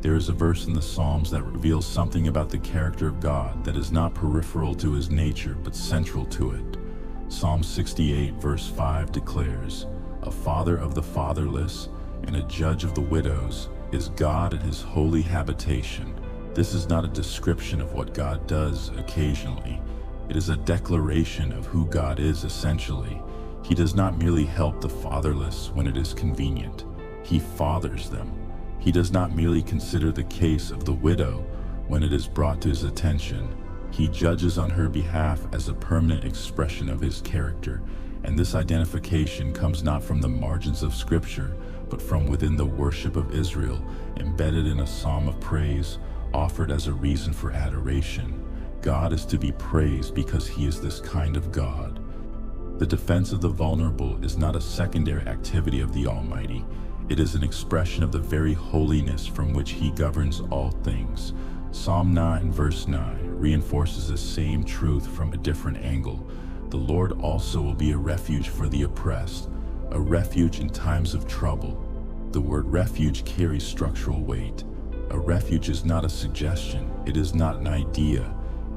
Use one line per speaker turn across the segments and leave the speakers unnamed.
There is a verse in the Psalms that reveals something about the character of God that is not peripheral to his nature but central to it. Psalm 68 verse 5 declares, "A father of the fatherless and a judge of the widows is God in his holy habitation." This is not a description of what God does occasionally. It is a declaration of who God is essentially. He does not merely help the fatherless when it is convenient. He fathers them. He does not merely consider the case of the widow when it is brought to his attention. He judges on her behalf as a permanent expression of his character, and this identification comes not from the margins of Scripture, but from within the worship of Israel, embedded in a psalm of praise, offered as a reason for adoration. God is to be praised because he is this kind of God. The defense of the vulnerable is not a secondary activity of the Almighty. It is an expression of the very holiness from which he governs all things. Psalm 9 verse 9 reinforces the same truth from a different angle. The Lord also will be a refuge for the oppressed, a refuge in times of trouble. The word refuge carries structural weight. A refuge is not a suggestion. It is not an idea.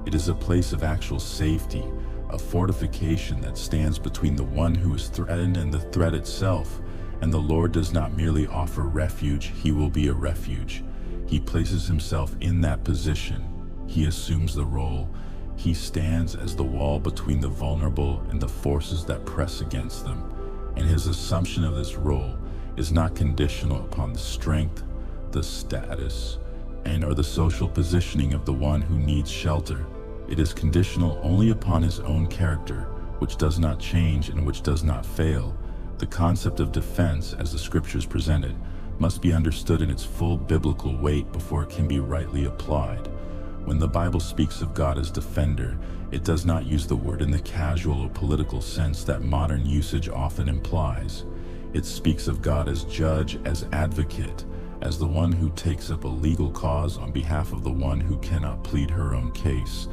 It is a place of actual safety, a fortification that stands between the one who is threatened and the threat itself. And the Lord does not merely offer refuge, he will be a refuge. He places himself in that position. He assumes the role. He stands as the wall between the vulnerable and the forces that press against them. And his assumption of this role is not conditional upon the strength, the status, and/or the social positioning of the one who needs shelter. It is conditional only upon his own character, which does not change and which does not fail. The concept of defense, as the Scriptures present it, must be understood in its full biblical weight before it can be rightly applied. When the Bible speaks of God as defender, it does not use the word in the casual or political sense that modern usage often implies. It speaks of God as judge, as advocate, as the one who takes up a legal cause on behalf of the one who cannot plead her own case.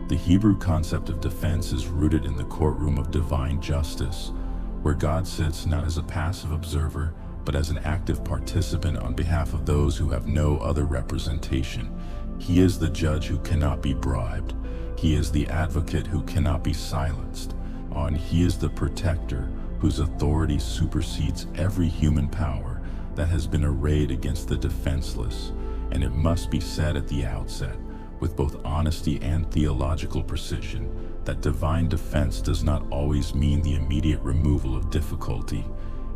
The Hebrew concept of defense is rooted in the courtroom of divine justice, where God sits not as a passive observer, but as an active participant on behalf of those who have no other representation. He is the judge who cannot be bribed. He is the advocate who cannot be silenced. And he is the protector whose authority supersedes every human power that has been arrayed against the defenseless. And it must be said at the outset, with both honesty and theological precision, that divine defense does not always mean the immediate removal of difficulty.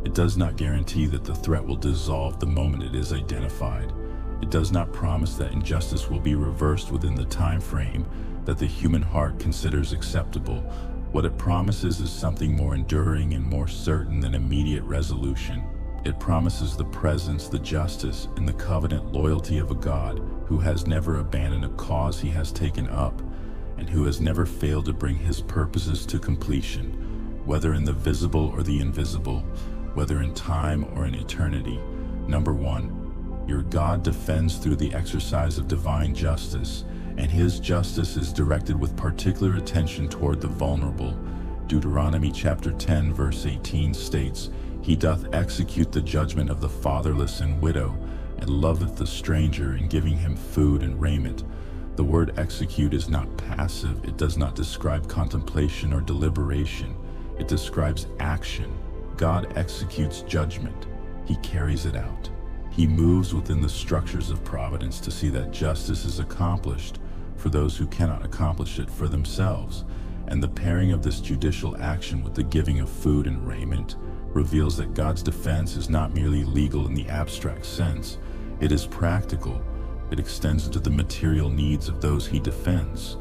It does not guarantee that the threat will dissolve the moment it is identified. It does not promise that injustice will be reversed within the time frame that the human heart considers acceptable. What it promises is something more enduring and more certain than immediate resolution. It promises the presence, the justice, and the covenant loyalty of a God who has never abandoned a cause he has taken up, and who has never failed to bring his purposes to completion, whether in the visible or the invisible, whether in time or in eternity. Number 1, your God defends through the exercise of divine justice, and his justice is directed with particular attention toward the vulnerable. Deuteronomy chapter 10 verse 18 states, "He doth execute the judgment of the fatherless and widow, and loveth the stranger, in giving him food and raiment." The word execute is not passive. It does not describe contemplation or deliberation. It describes action. God executes judgment. He carries it out. He moves within the structures of providence to see that justice is accomplished for those who cannot accomplish it for themselves. And the pairing of this judicial action with the giving of food and raiment reveals that God's defense is not merely legal in the abstract sense. It is practical. It extends into the material needs of those he defends.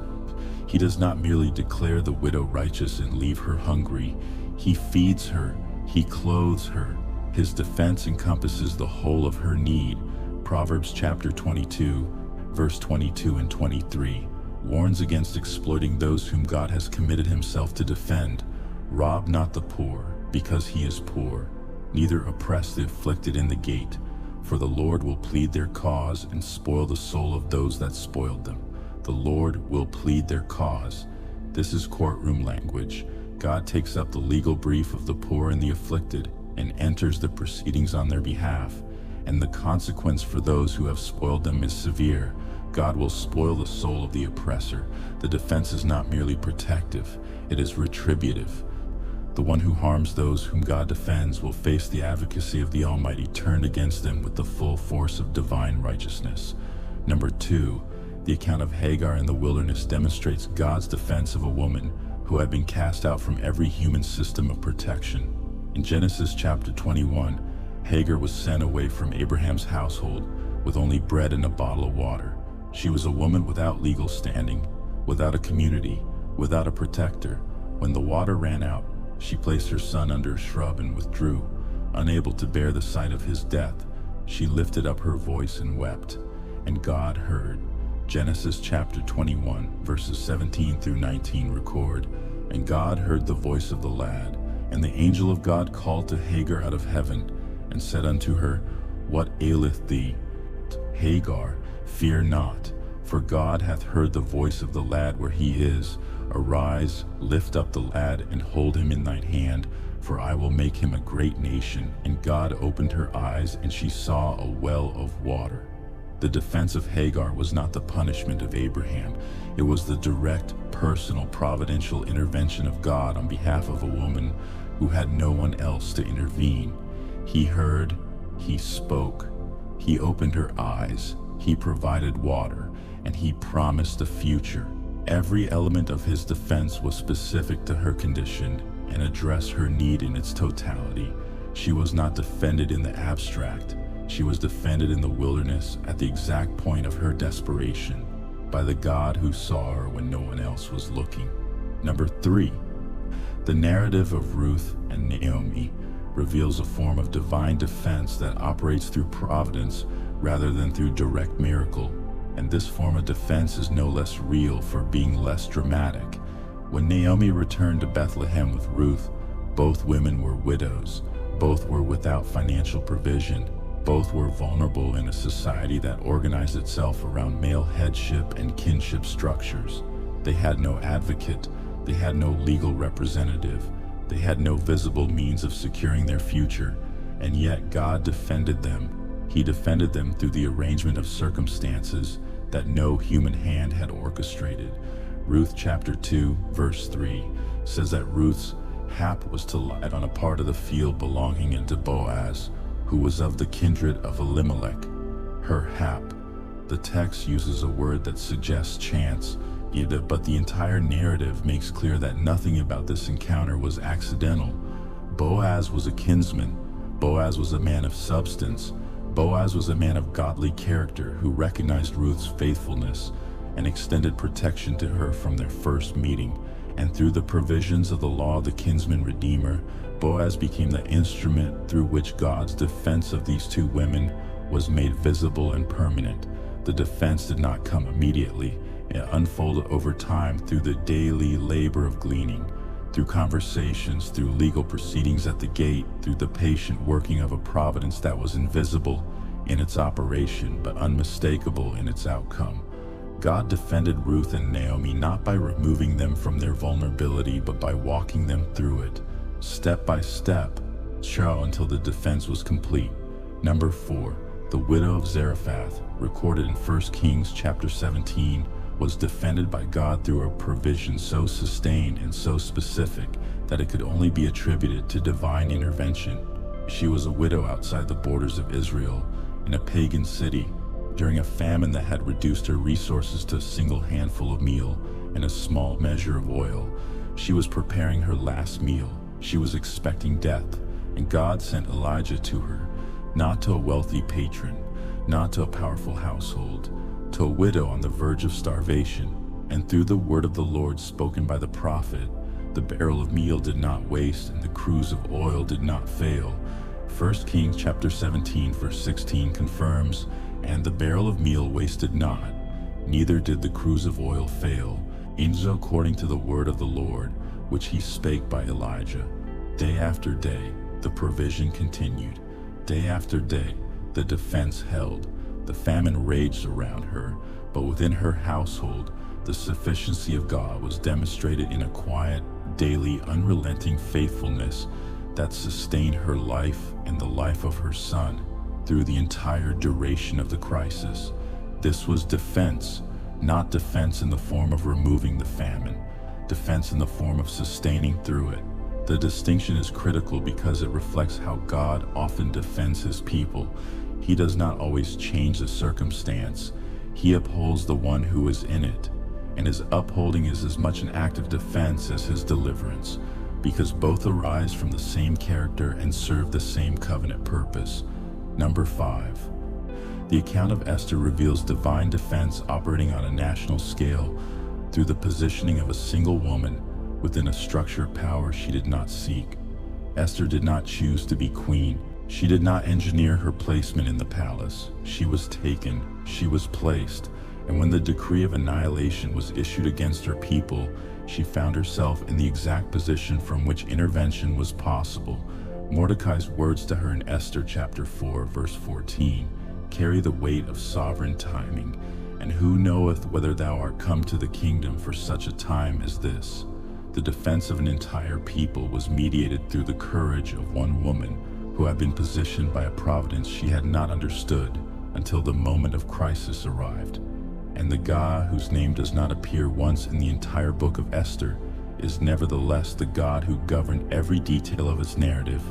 He does not merely declare the widow righteous and leave her hungry. He feeds her. He clothes her. His defense encompasses the whole of her need. Proverbs chapter 22, verse 22 and 23, warns against exploiting those whom God has committed himself to defend. Rob not the poor, because he is poor, neither oppress the afflicted in the gate. For the Lord will plead their cause and spoil the soul of those that spoiled them. The Lord will plead their cause. This is courtroom language. God takes up the legal brief of the poor and the afflicted and enters the proceedings on their behalf. and the consequence for those who have spoiled them is severe. God will spoil the soul of the oppressor. The defense is not merely protective, it is retributive. The one who harms those whom God defends will face the advocacy of the Almighty turned against them with the full force of divine righteousness. Number 2, the account of Hagar in the wilderness demonstrates God's defense of a woman who had been cast out from every human system of protection. In Genesis chapter 21, Hagar was sent away from Abraham's household with only bread and a bottle of water. She was a woman without legal standing, without a community, without a protector. When the water ran out, she placed her son under a shrub and withdrew. Unable to bear the sight of his death, she lifted up her voice and wept, and God heard. Genesis chapter 21, verses 17 through 19 record, "And God heard the voice of the lad, and the angel of God called to Hagar out of heaven, and said unto her, What aileth thee? Hagar, fear not, for God hath heard the voice of the lad where he is. Arise, lift up the lad, and hold him in thine hand, for I will make him a great nation. And God opened her eyes, and she saw a well of water." The defense of Hagar was not the punishment of Abraham. It was the direct, personal, providential intervention of God on behalf of a woman who had no one else to intervene. He heard, he spoke, he opened her eyes, he provided water, and he promised a future. Every element of his defense was specific to her condition and addressed her need in its totality. She was not defended in the abstract. She was defended in the wilderness at the exact point of her desperation by the God who saw her when no one else was looking. Number 3, the narrative of Ruth and Naomi reveals a form of divine defense that operates through providence rather than through direct miracle. And this form of defense is no less real for being less dramatic. When Naomi returned to Bethlehem with Ruth, both women were widows. Both were without financial provision. Both were vulnerable in a society that organized itself around male headship and kinship structures. They had no advocate. They had no legal representative. They had no visible means of securing their future. And yet God defended them. He defended them through the arrangement of circumstances that no human hand had orchestrated. Ruth chapter 2, verse 3 says that Ruth's hap was to lie on a part of the field belonging unto Boaz, who was of the kindred of Elimelech. Her hap. The text uses a word that suggests chance, but the entire narrative makes clear that nothing about this encounter was accidental. Boaz was a kinsman. Boaz was a man of substance. Boaz was a man of godly character who recognized Ruth's faithfulness and extended protection to her from their first meeting. And through the provisions of the law of the kinsman redeemer, Boaz became the instrument through which God's defense of these two women was made visible and permanent. The defense did not come immediately. It unfolded over time through the daily labor of gleaning, through conversations, through legal proceedings at the gate, through the patient working of a providence that was invisible in its operation but unmistakable in its outcome. God defended Ruth and Naomi not by removing them from their vulnerability, but by walking them through it, step by step, until the defense was complete. Number 4, the widow of Zarephath, recorded in 1 Kings chapter 17, was defended by God through a provision so sustained and so specific that it could only be attributed to divine intervention. She was a widow outside the borders of Israel, in a pagan city, during a famine that had reduced her resources to a single handful of meal and a small measure of oil. She was preparing her last meal. She was expecting death, and God sent Elijah to her, not to a wealthy patron, not to a powerful household, to a widow on the verge of starvation. And through the word of the Lord spoken by the prophet, the barrel of meal did not waste and the cruse of oil did not fail. 1 Kings chapter 17 verse 16 confirms, "And the barrel of meal wasted not, neither did the cruse of oil fail, according to the word of the Lord, which he spake by Elijah." Day after day, the provision continued. Day after day, the defense held. The famine raged around her, but within her household, the sufficiency of God was demonstrated in a quiet, daily, unrelenting faithfulness that sustained her life and the life of her son. through the entire duration of the crisis. This was defense, not defense in the form of removing the famine, defense in the form of sustaining through it. The distinction is critical because it reflects how God often defends his people. He does not always change the circumstance. He upholds the one who is in it, and his upholding is as much an act of defense as his deliverance, because both arise from the same character and serve the same covenant purpose. Number 5. The account of Esther reveals divine defense operating on a national scale through the positioning of a single woman within a structure of power she did not seek. Esther did not choose to be queen. She did not engineer her placement in the palace. She was taken, she was placed, and when the decree of annihilation was issued against her people, she found herself in the exact position from which intervention was possible. Mordecai's words to her in Esther chapter 4, verse 14, carry the weight of sovereign timing. And who knoweth whether thou art come to the kingdom for such a time as this? The defense of an entire people was mediated through the courage of one woman who had been positioned by a providence she had not understood until the moment of crisis arrived. And the God whose name does not appear once in the entire book of Esther is nevertheless the God who governed every detail of its narrative,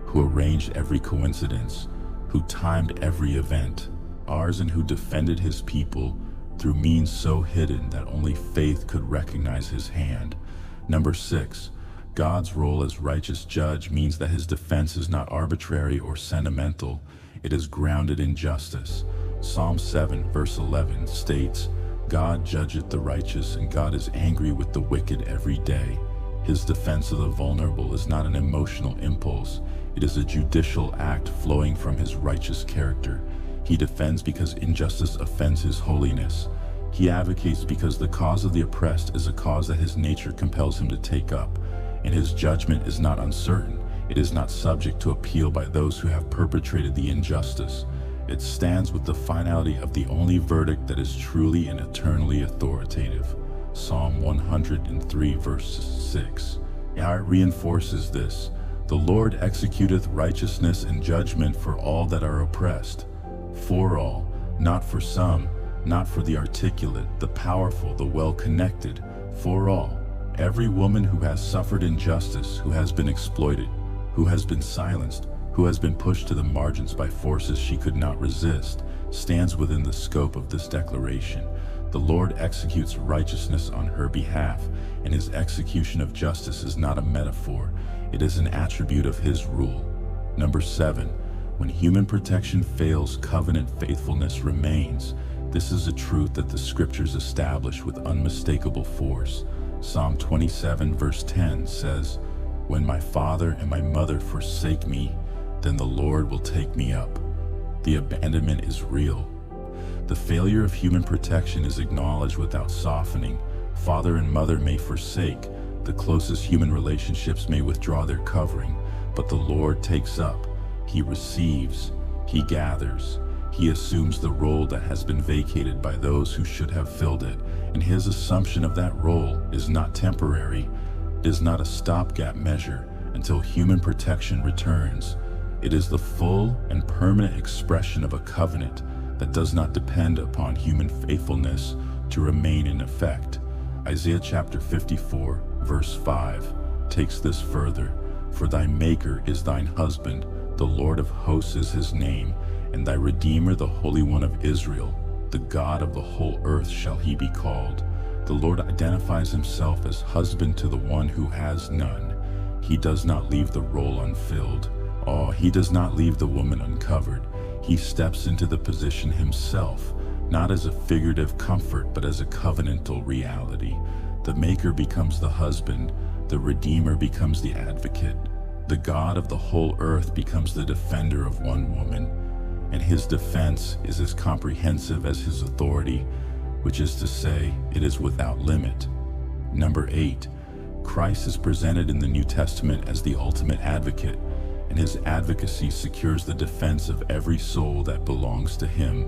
who arranged every coincidence, who timed every event, ours, and who defended his people through means so hidden that only faith could recognize his hand. Number 6. God's role as righteous judge means that his defense is not arbitrary or sentimental. It is grounded in justice. Psalm 7 verse 11 states, God judgeth the righteous, and God is angry with the wicked every day. His defense of the vulnerable is not an emotional impulse. It is a judicial act flowing from his righteous character. He defends because injustice offends his holiness. He advocates because the cause of the oppressed is a cause that his nature compels him to take up. And his judgment is not uncertain. It is not subject to appeal by those who have perpetrated the injustice. It stands with the finality of the only verdict that is truly and eternally authoritative. Psalm 103 verse 6. It reinforces this. The Lord executeth righteousness and judgment for all that are oppressed. For all, not for some, not for the articulate, the powerful, the well-connected, for all. Every woman who has suffered injustice, who has been exploited, who has been silenced, who has been pushed to the margins by forces she could not resist, stands within the scope of this declaration. The Lord executes righteousness on her behalf, and his execution of justice is not a metaphor. It is an attribute of his rule. Number 7. When human protection fails, covenant faithfulness remains. This is a truth that the scriptures establish with unmistakable force. Psalm 27 verse 10 says, When my father and my mother forsake me, then the Lord will take me up. The abandonment is real. The failure of human protection is acknowledged without softening. Father and mother may forsake. The closest human relationships may withdraw their covering, but the Lord takes up. He receives. He gathers. He assumes the role that has been vacated by those who should have filled it, and his assumption of that role is not temporary. It is not a stopgap measure until human protection returns. It is the full and permanent expression of a covenant that does not depend upon human faithfulness to remain in effect. Isaiah chapter 54 verse 5 takes this further. For thy Maker is thine husband, the Lord of hosts is his name, and thy Redeemer, the Holy One of Israel. The God of the whole earth shall he be called. The Lord identifies himself as husband to the one who has none. He does not leave the role unfilled. He does not leave the woman uncovered. He steps into the position himself, not as a figurative comfort, but as a covenantal reality. The Maker becomes the husband. The Redeemer becomes the advocate. The God of the whole earth becomes the defender of one woman. And his defense is as comprehensive as his authority, which is to say, it is without limit. Number 8. Christ is presented in the New Testament as the ultimate advocate, and his advocacy secures the defense of every soul that belongs to him.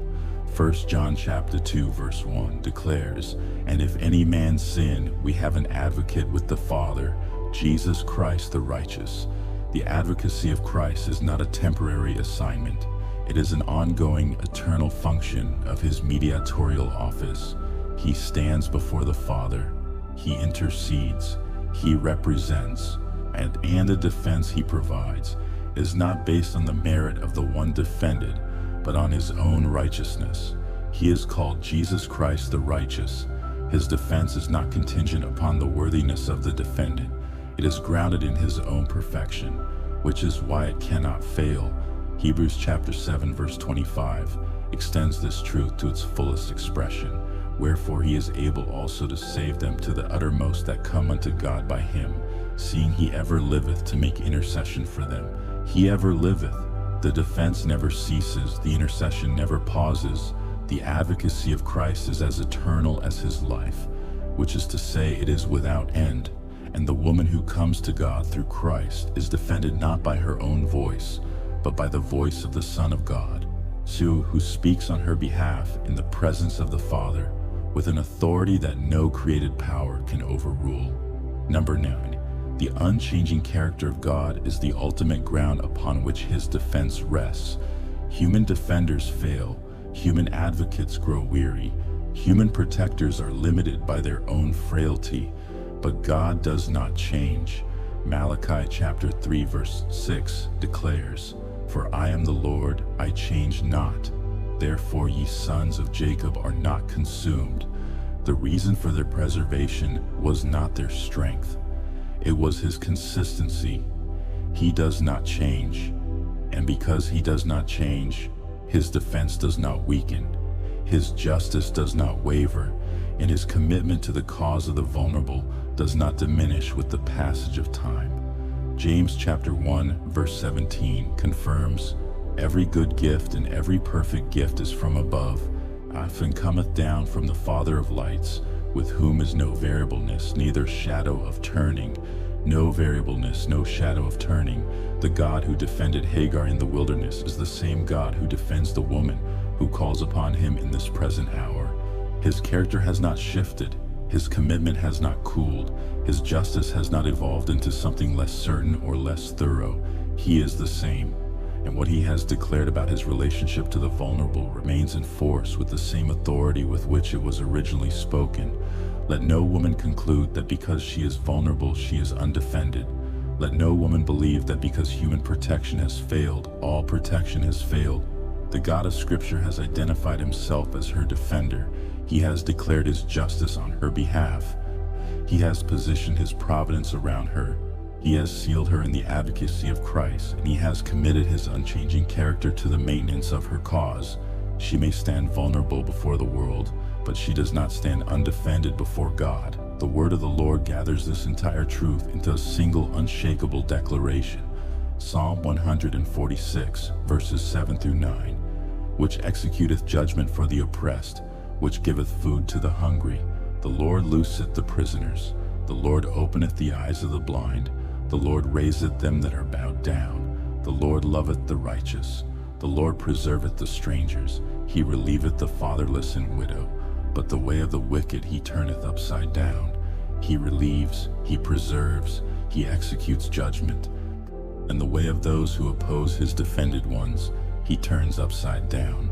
1 John chapter 2 verse 1 declares, And if any man sin, we have an advocate with the Father, Jesus Christ the righteous. The advocacy of Christ is not a temporary assignment. It is an ongoing, eternal function of his mediatorial office. He stands before the Father. He intercedes. He represents. And the defense he provides is not based on the merit of the one defended, but on his own righteousness. He is called Jesus Christ the righteous. His defense is not contingent upon the worthiness of the defendant. It is grounded in his own perfection, which is why it cannot fail. Hebrews chapter 7 verse 25 extends this truth to its fullest expression. Wherefore he is able also to save them to the uttermost that come unto God by him, seeing he ever liveth to make intercession for them. He ever liveth. The defense never ceases. The intercession never pauses. The advocacy of Christ is as eternal as his life, which is to say it is without end. And the woman who comes to God through Christ is defended not by her own voice, but by the voice of the Son of God, who speaks on her behalf in the presence of the Father, with an authority that no created power can overrule. Number 9. The unchanging character of God is the ultimate ground upon which his defense rests. Human defenders fail. Human advocates grow weary. Human protectors are limited by their own frailty. But God does not change. Malachi chapter 3 verse 6 declares, "For I am the Lord, I change not. Therefore ye sons of Jacob are not consumed." The reason for their preservation was not their strength. It was his consistency. He does not change. And because he does not change, his defense does not weaken. His justice does not waver. And his commitment to the cause of the vulnerable does not diminish with the passage of time. James chapter 1 verse 17 confirms, "Every good gift and every perfect gift is from above, and cometh down from the Father of lights, with whom is no variableness, neither shadow of turning." No variableness, no shadow of turning. The God who defended Hagar in the wilderness is the same God who defends the woman who calls upon him in this present hour. His character has not shifted. His commitment has not cooled. His justice has not evolved into something less certain or less thorough. He is the same. And what he has declared about his relationship to the vulnerable remains in force with the same authority with which it was originally spoken. Let no woman conclude that because she is vulnerable, she is undefended. Let no woman believe that because human protection has failed, all protection has failed. The God of Scripture has identified himself as her defender. He has declared his justice on her behalf. He has positioned his providence around her. He has sealed her in the advocacy of Christ, and he has committed his unchanging character to the maintenance of her cause. She may stand vulnerable before the world, but she does not stand undefended before God. The word of the Lord gathers this entire truth into a single unshakable declaration. Psalm 146, verses 7 through 9. "Which executeth judgment for the oppressed, which giveth food to the hungry. The Lord looseth the prisoners. The Lord openeth the eyes of the blind. The Lord raiseth them that are bowed down. The Lord loveth the righteous. The Lord preserveth the strangers. He relieveth the fatherless and widow. But the way of the wicked he turneth upside down. He relieves, he preserves, he executes judgment. And the way of those who oppose his defended ones, he turns upside down."